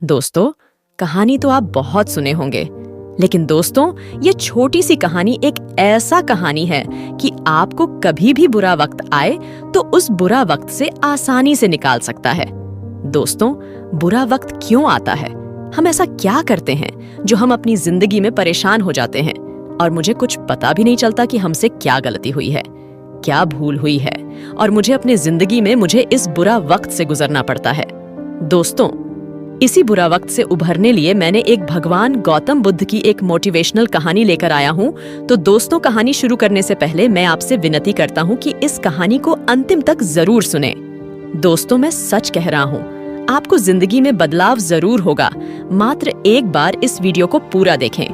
दोस्तों, कहानी तो आप बहुत सुने होंगे, लेकिन दोस्तों ये छोटी सी कहानी एक ऐसा कहानी है कि आपको कभी भी बुरा वक्त आए तो उस बुरा वक्त से आसानी से निकाल सकता है। दोस्तों, बुरा वक्त क्यों आता है? हम ऐसा क्या करते हैं जो हम अपनी जिंदगी में परेशान हो जाते हैं और मुझे कुछ पता भी नहीं चलता कि हमसे क्या गलती हुई है, क्या भूल हुई है और मुझे अपने जिंदगी में इस बुरा वक्त से गुजरना पड़ता है। दोस्तों, इसी बुरा वक्त से उभरने लिए मैंने एक भगवान गौतम बुद्ध की एक मोटिवेशनल कहानी लेकर आया हूँ। तो दोस्तों, कहानी शुरू करने से पहले मैं आपसे विनती करता हूँ कि इस कहानी को अंतिम तक जरूर सुने। दोस्तों, मैं सच कह रहा हूँ, आपको जिंदगी में बदलाव जरूर होगा। मात्र एक बार इस वीडियो को पूरा देखें।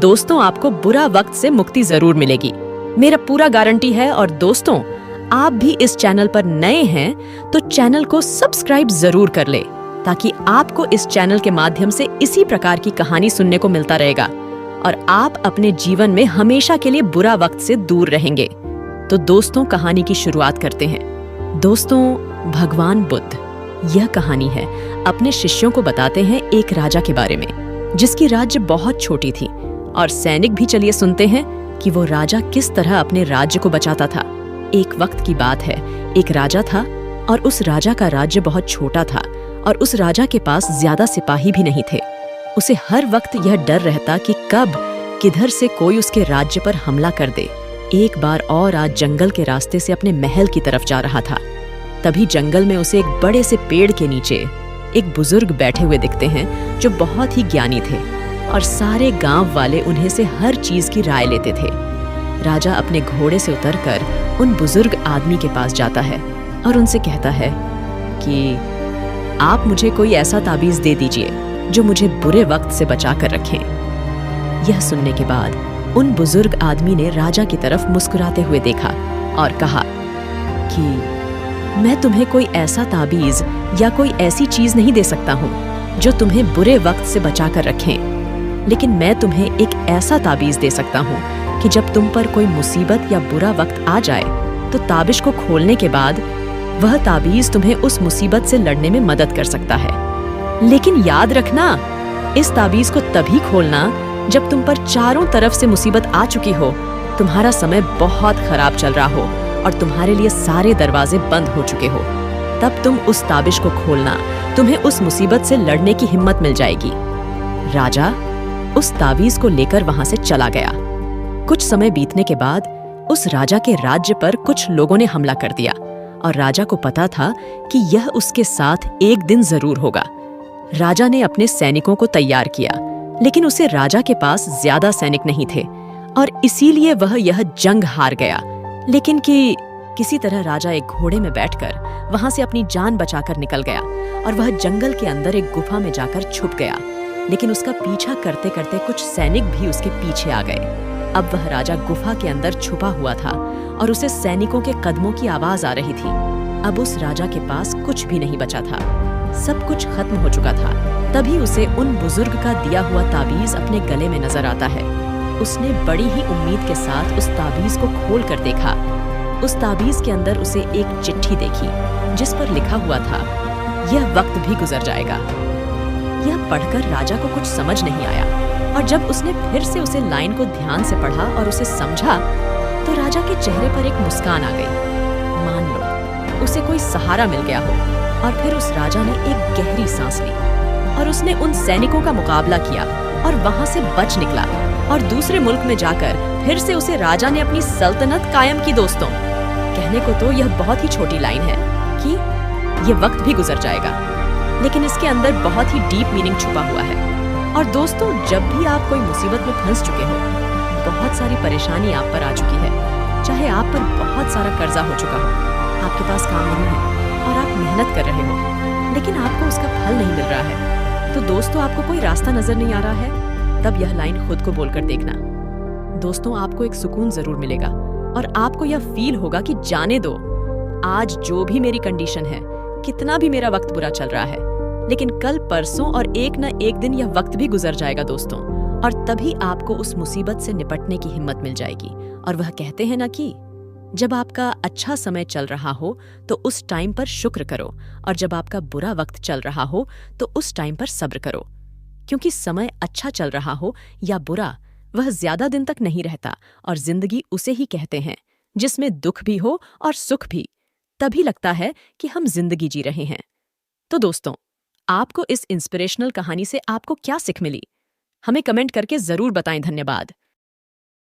दोस्तों, आपको बुरा वक्त से मुक्ति जरूर मिलेगी, मेरा पूरा गारंटी है। और दोस्तों, आप भी इस चैनल पर नए हैं तो चैनल को सब्सक्राइब जरूर कर ले, ताकि आपको इस चैनल के माध्यम से इसी प्रकार की कहानी सुनने को मिलता रहेगा और आप अपने जीवन में हमेशा के लिए बुरा वक्त से दूर रहेंगे। तो दोस्तों, कहानी की शुरुआत करते हैं। दोस्तों, भगवान बुद्ध, यह कहानी है अपने शिष्यों को बताते हैं एक राजा के बारे में जिसकी राज्य बहुत छोटी थी। और सैनिक भी चलिए सुनते हैं कि वो राजा किस तरह अपने राज्य को बचाता था। एक वक्त की बात है, एक राजा था और उस राजा का राज्य बहुत छोटा था और उस राजा के पास ज्यादा सिपाही भी नहीं थे। उसे हर वक्त यह डर रहता कि कब किधर से कोई उसके राज्य पर हमला कर दे। एक बार और आज जंगल के रास्ते से अपने महल की तरफ जा रहा था। तभी जंगल में उसे एक बड़े से पेड़ के नीचे एक बुजुर्ग बैठे हुए दिखते हैं जो बहुत ही ज्ञानी थे और सारे गांव वाले उन्हें से हर चीज की राय लेते थे। राजा अपने घोड़े से उतरकर उन बुजुर्ग आदमी के पास जाता है और उनसे कहता है कि आप मुझे कोई ऐसा ताबीज दे दीजिए जो मुझे बुरे वक्त से बचा कर रखें। यह सुनने के बाद उन बुजुर्ग आदमी ने राजा की तरफ मुस्कुराते हुए देखा और कहा कि मैं तुम्हें कोई ऐसा ताबीज या कोई ऐसी चीज नहीं दे सकता हूँ जो तुम्हें बुरे वक्त से बचा कर रखें, लेकिन मैं तुम्हें एक ऐसा ताबीज दे सकता हूँ कि जब तुम पर कोई मुसीबत या बुरा वक्त आ जाए तो ताबिज को खोलने के बाद वह ताबीज तुम्हें उस मुसीबत से लड़ने में मदद कर सकता है। लेकिन याद रखना, इस ताबीज को तभी खोलना जब तुम पर चारों तरफ से मुसीबत आ चुकी हो, तुम्हारा समय बहुत खराब चल रहा हो और तुम्हारे लिए सारे दरवाजे बंद हो चुके हो। तब तुम उस ताबीज को खोलना, तुम्हें उस मुसीबत से लड़ने की हिम्मत मिल जाएगी। राजा उस ताबीज को लेकर वहां से चला गया। कुछ समय बीतने के बाद उस राजा के राज्य पर कुछ लोगों ने हमला कर दिया और राजा को पता था कि यह उसके साथ एक दिन जरूर होगा। राजा ने अपने सैनिकों को तैयार किया, लेकिन उसे राजा के पास ज्यादा सैनिक नहीं थे और इसीलिए वह यह जंग हार गया। लेकिन किसी तरह राजा एक घोड़े में बैठकर वहां से अपनी जान बचाकर निकल गया और वह जंगल के अंदर एक गुफा में जाकर छुप गया। लेकिन उसका पीछा करते करते कुछ सैनिक भी उसके पीछे आ गए। अब वह राजा गुफा के अंदर छुपा हुआ था और उसे सैनिकों के कदमों की आवाज आ रही थी। अब उस राजा के पास कुछ भी नहीं बचा था, सब कुछ खत्म हो चुका था। तभी उसे उन बुजुर्ग का दिया हुआ ताबीज अपने गले में नजर आता है। उसने बड़ी ही उम्मीद के साथ उस ताबीज को खोल कर देखा। उस ताबीज के अंदर उसे एक चिट्ठी देखी जिस पर लिखा हुआ था, यह वक्त भी गुजर जाएगा। यह पढ़कर राजा को कुछ समझ नहीं आया और जब उसने फिर से उसे लाइन को ध्यान से पढ़ा और उसे समझा तो राजा के चेहरे पर एक मुस्कान आ गई। मान लो उसे कोई सहारा मिल गया हो। और फिर उस राजा ने एक गहरी सांस ली और उसने उन सैनिकों का मुकाबला किया और वहां से बच निकला और दूसरे मुल्क में जाकर फिर से उसे राजा ने अपनी सल्तनत कायम की। दोस्तों, कहने को तो यह बहुत ही छोटी लाइन है कि यह वक्त भी गुजर जाएगा, लेकिन इसके अंदर बहुत ही डीप मीनिंग छुपा हुआ है। और दोस्तों, जब भी आप कोई मुसीबत में फंस चुके हो, बहुत सारी परेशानी आप पर आ चुकी है, चाहे आप पर बहुत सारा कर्जा हो चुका हो, आपके पास काम नहीं है और आप मेहनत कर रहे हो लेकिन आपको उसका फल नहीं मिल रहा है, तो दोस्तों आपको कोई रास्ता नजर नहीं आ रहा है, तब यह लाइन खुद को बोलकर देखना। दोस्तों, आपको एक सुकून जरूर मिलेगा और आपको यह फील होगा कि जाने दो, आज जो भी मेरी कंडीशन है, कितना भी मेरा वक्त बुरा चल रहा है, लेकिन कल परसों और एक न एक दिन यह वक्त भी गुजर जाएगा दोस्तों, और तभी आपको उस मुसीबत से निपटने की हिम्मत मिल जाएगी। और वह कहते हैं ना कि जब आपका अच्छा समय चल रहा हो तो उस टाइम पर शुक्र करो, और जब आपका बुरा वक्त चल रहा हो तो उस टाइम पर सब्र करो। क्योंकि समय अच्छा चल रहा हो या बुरा, वह ज्यादा दिन तक नहीं रहता, और जिंदगी उसे ही कहते हैं जिसमें दुख भी हो और सुख भी। तभी लगता है कि हम जिंदगी जी रहे हैं। तो दोस्तों, आपको इस इंस्पिरेशनल कहानी से आपको क्या सीख मिली? हमें कमेंट करके जरूर बताएं। धन्यवाद।